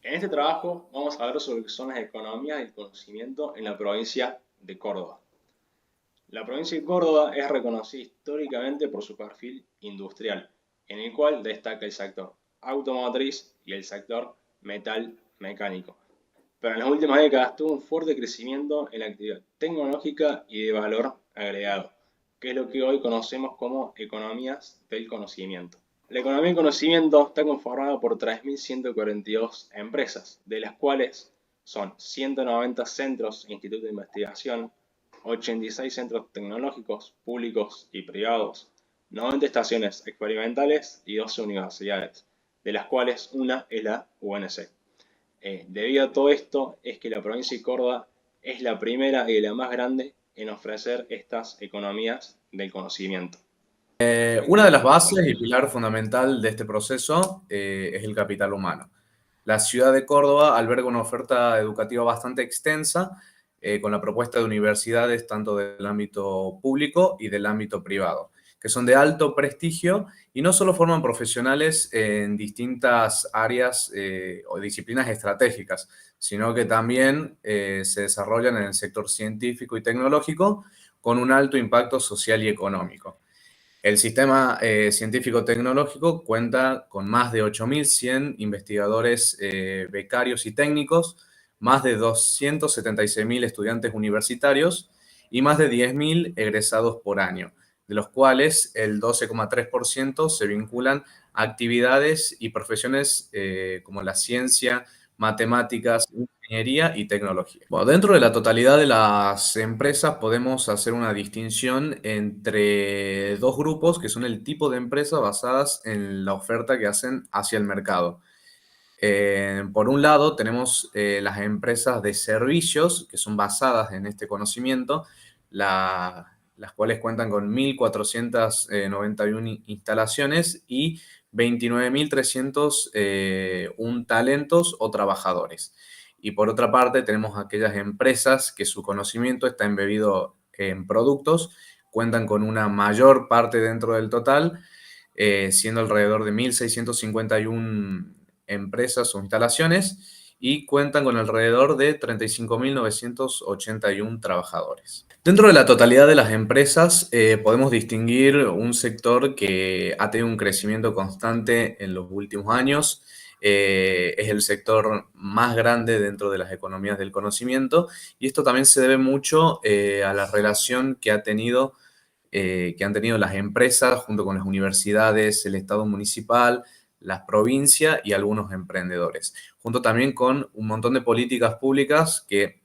En este trabajo vamos a hablar sobre lo que son las economías del conocimiento en la provincia de Córdoba. La provincia de Córdoba es reconocida históricamente por su perfil industrial, en el cual destaca el sector automotriz y el sector metal mecánico. Pero en las últimas décadas tuvo un fuerte crecimiento en la actividad tecnológica y de valor agregado, que es lo que hoy conocemos como economías del conocimiento. La economía del conocimiento está conformada por 3.142 empresas, de las cuales son 190 centros e institutos de investigación, 86 centros tecnológicos públicos y privados, 90 estaciones experimentales y 12 universidades, de las cuales una es la UNC. Debido a todo esto, es que la provincia de Córdoba es la primera y la más grande en ofrecer estas economías del conocimiento. Una de las bases y pilar fundamental de este proceso es el capital humano. La ciudad de Córdoba alberga una oferta educativa bastante extensa con la propuesta de universidades tanto del ámbito público y del ámbito privado, que son de alto prestigio y no solo forman profesionales en distintas áreas o disciplinas estratégicas, sino que también se desarrollan en el sector científico y tecnológico con un alto impacto social y económico. El sistema científico-tecnológico cuenta con más de 8.100 investigadores becarios y técnicos, más de 276.000 estudiantes universitarios y más de 10.000 egresados por año, de los cuales el 12,3% se vinculan a actividades y profesiones como la ciencia, matemáticas, ingeniería y tecnología. Bueno, dentro de la totalidad de las empresas podemos hacer una distinción entre dos grupos que son el tipo de empresas basadas en la oferta que hacen hacia el mercado. Por un lado tenemos las empresas de servicios que son basadas en este conocimiento, las cuales cuentan con 1.491 instalaciones y 29.301 talentos o trabajadores. Y por otra parte tenemos aquellas empresas que su conocimiento está embebido en productos, cuentan con una mayor parte dentro del total, siendo alrededor de 1.651 empresas o instalaciones y cuentan con alrededor de 35.981 trabajadores. Dentro de la totalidad de las empresas podemos distinguir un sector que ha tenido un crecimiento constante en los últimos años. Es el sector más grande dentro de las economías del conocimiento y esto también se debe mucho a la relación que han tenido las empresas junto con las universidades, el Estado municipal, las provincias y algunos emprendedores, junto también con un montón de políticas públicas que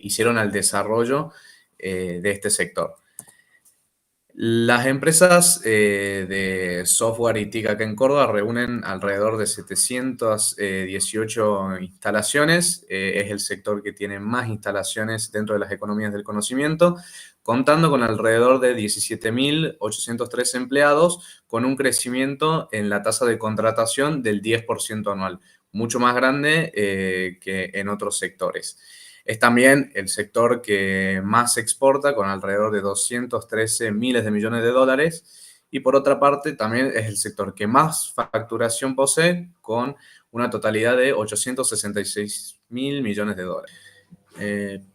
hicieron al desarrollo de este sector. Las empresas de software y TIC acá en Córdoba reúnen alrededor de 718 instalaciones. Es el sector que tiene más instalaciones dentro de las economías del conocimiento, contando con alrededor de 17.803 empleados, con un crecimiento en la tasa de contratación del 10% anual, mucho más grande que en otros sectores. Es también el sector que más exporta, con alrededor de 213 miles de millones de dólares. Y por otra parte, también es el sector que más facturación posee, con una totalidad de 866 mil millones de dólares.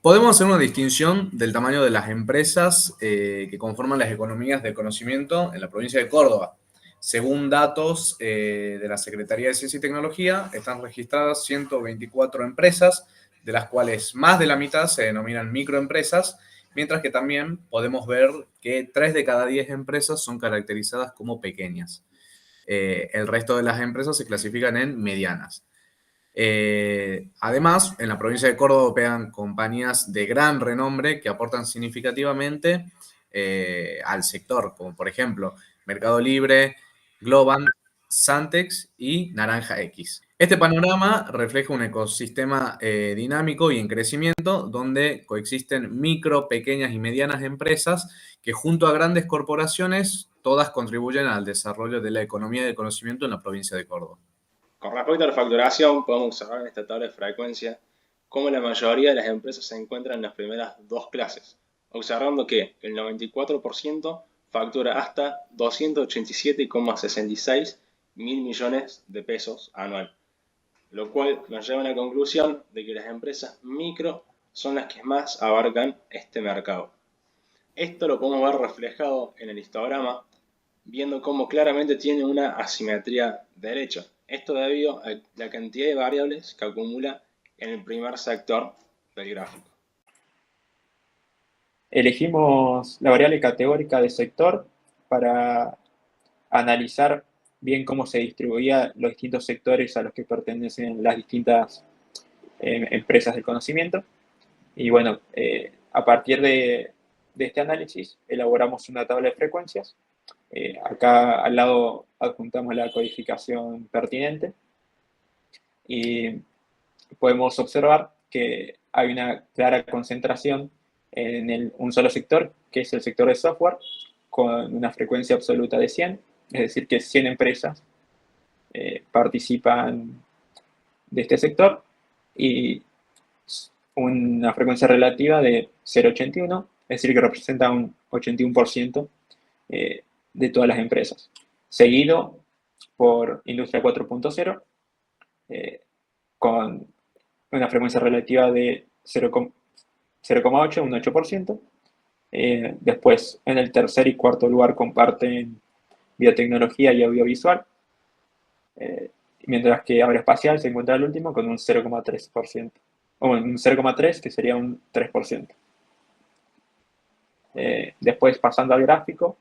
Podemos hacer una distinción del tamaño de las empresas que conforman las economías del conocimiento en la provincia de Córdoba. Según datos de la Secretaría de Ciencia y Tecnología, están registradas 124 empresas, de las cuales más de la mitad se denominan microempresas, mientras que también podemos ver que 3 de cada 10 empresas son caracterizadas como pequeñas. El resto de las empresas se clasifican en medianas. Además, en la provincia de Córdoba operan compañías de gran renombre que aportan significativamente al sector, como por ejemplo Mercado Libre, Globant, Santex y Naranja X. Este panorama refleja un ecosistema dinámico y en crecimiento donde coexisten micro, pequeñas y medianas empresas que junto a grandes corporaciones todas contribuyen al desarrollo de la economía del conocimiento en la provincia de Córdoba. Con respecto a la facturación, podemos observar en esta tabla de frecuencia cómo la mayoría de las empresas se encuentran en las primeras dos clases, observando que el 94% factura hasta 287,66 mil millones de pesos anual, lo cual nos lleva a la conclusión de que las empresas micro son las que más abarcan este mercado. Esto lo podemos ver reflejado en el histograma, viendo cómo claramente tiene una asimetría derecha. Esto debido a la cantidad de variables que acumula en el primer sector del gráfico. Elegimos la variable categórica de sector para analizar bien cómo se distribuían los distintos sectores a los que pertenecen las distintas empresas del conocimiento. Y bueno, a partir de este análisis elaboramos una tabla de frecuencias. Acá al lado adjuntamos la codificación pertinente y podemos observar que hay una clara concentración en un solo sector, que es el sector de software, con una frecuencia absoluta de 100, es decir, que 100 empresas participan de este sector, y una frecuencia relativa de 0,81, es decir, que representa un 81% de todas las empresas. Seguido por Industria 4.0, con una frecuencia relativa de 0,8, un 8%. Después, en el tercer y cuarto lugar comparten biotecnología y audiovisual, mientras que aeroespacial se encuentra el último con un 0,3%, o bueno, un 0,3 que sería un 3%. Después, pasando al gráfico,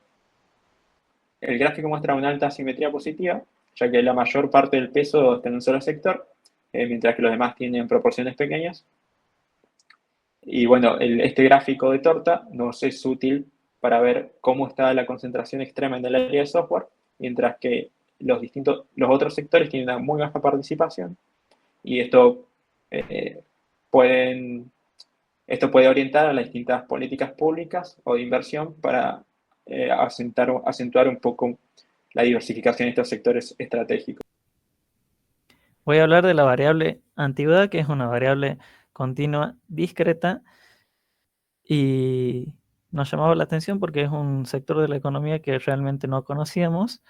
el gráfico muestra una alta asimetría positiva, ya que la mayor parte del peso está en un solo sector, mientras que los demás tienen proporciones pequeñas. Y bueno, este gráfico de torta nos es útil para ver cómo está la concentración extrema en el área de software, mientras que los otros sectores tienen una muy baja participación, y esto puede orientar a las distintas políticas públicas o de inversión para acentuar un poco la diversificación de estos sectores estratégicos. Voy a hablar de la variable antigüedad, que es una variable continua discreta, y nos llamaba la atención porque es un sector de la economía que realmente no conocíamos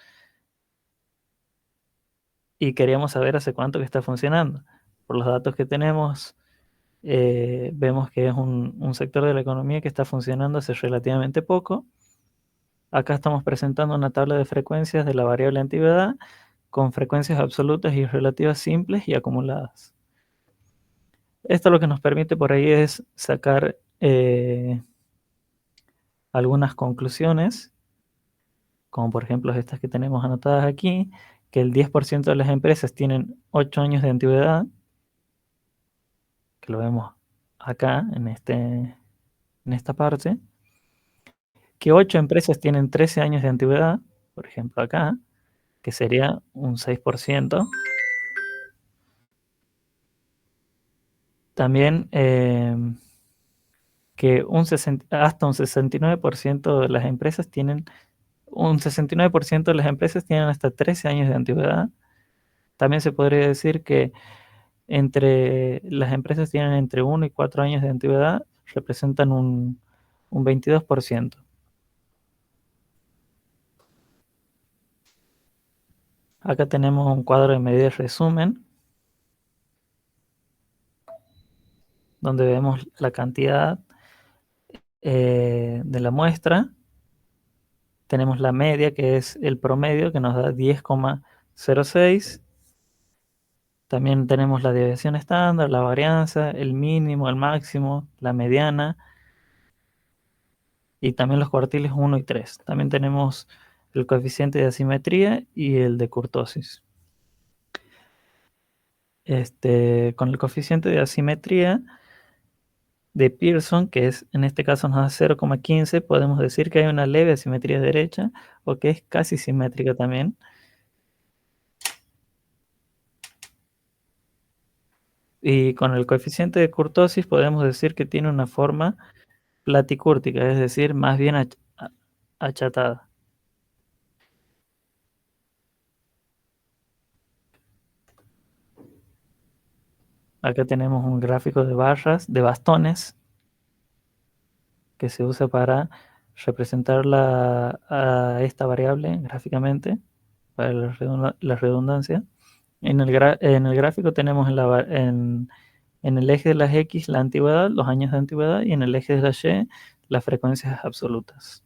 y queríamos saber hace cuánto que está funcionando. Por los datos que tenemos, vemos que es un sector de la economía que está funcionando hace relativamente poco. Acá estamos presentando una tabla de frecuencias de la variable antigüedad con frecuencias absolutas y relativas simples y acumuladas. Esto lo que nos permite por ahí es sacar algunas conclusiones, como por ejemplo estas que tenemos anotadas aquí, que el 10% de las empresas tienen 8 años de antigüedad, que lo vemos acá en esta parte, que 8 empresas tienen 13 años de antigüedad, por ejemplo acá, que sería un 6%. También que hasta un 69% de las empresas tienen hasta 13 años de antigüedad. También se podría decir que las empresas tienen entre 1 y 4 años de antigüedad, representan un 22%. Acá tenemos un cuadro de medida de resumen, donde vemos la cantidad de la muestra. Tenemos la media, que es el promedio, que nos da 10,06. También tenemos la desviación estándar, la varianza, el mínimo, el máximo, la mediana, y también los cuartiles 1 y 3. También tenemos el coeficiente de asimetría y el de kurtosis. Con el coeficiente de asimetría de Pearson, que es en este caso nos da 0,15, podemos decir que hay una leve asimetría derecha o que es casi simétrica también. Y con el coeficiente de kurtosis podemos decir que tiene una forma platicúrtica, es decir, más bien achatada. Acá tenemos un gráfico de barras, de bastones, que se usa para representar a esta variable gráficamente, para la redundancia. En el gráfico tenemos en el eje de las X la antigüedad, los años de antigüedad, y en el eje de las Y las frecuencias absolutas.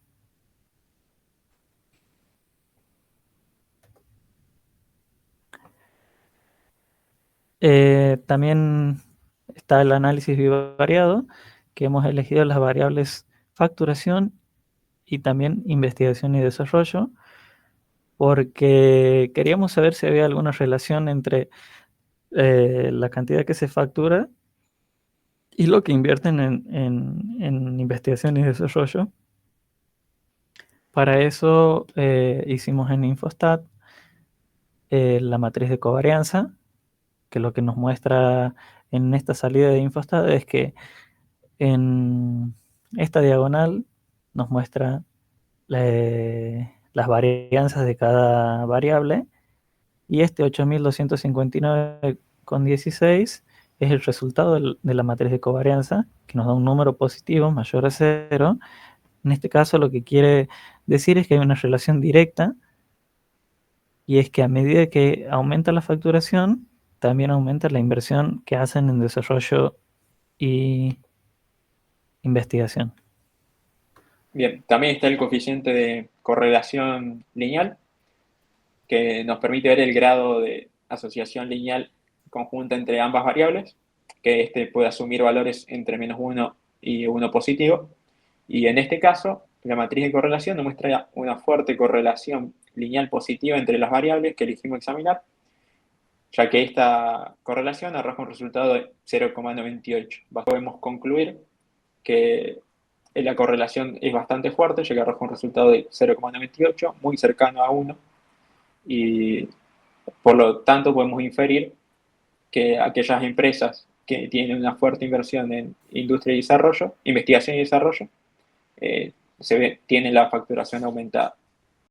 También está el análisis bivariado, que hemos elegido las variables facturación y también investigación y desarrollo, porque queríamos saber si había alguna relación entre la cantidad que se factura y lo que invierten en investigación y desarrollo. Para eso hicimos en Infostat la matriz de covarianza, que lo que nos muestra en esta salida de Infostat es que en esta diagonal nos muestra las varianzas de cada variable, y este 8259,16 es el resultado de la matriz de covarianza, que nos da un número positivo mayor a 0. En este caso lo que quiere decir es que hay una relación directa, y es que a medida que aumenta la facturación, también aumenta la inversión que hacen en desarrollo y investigación. Bien, también está el coeficiente de correlación lineal, que nos permite ver el grado de asociación lineal conjunta entre ambas variables, que este puede asumir valores entre -1 y 1 positivo. Y en este caso, la matriz de correlación nos muestra una fuerte correlación lineal positiva entre las variables que elegimos examinar, ya que esta correlación arroja un resultado de 0,98. Podemos concluir que la correlación es bastante fuerte, ya que arroja un resultado de 0,98, muy cercano a 1, y por lo tanto podemos inferir que aquellas empresas que tienen una fuerte inversión en industria y desarrollo, investigación y desarrollo, tienen la facturación aumentada.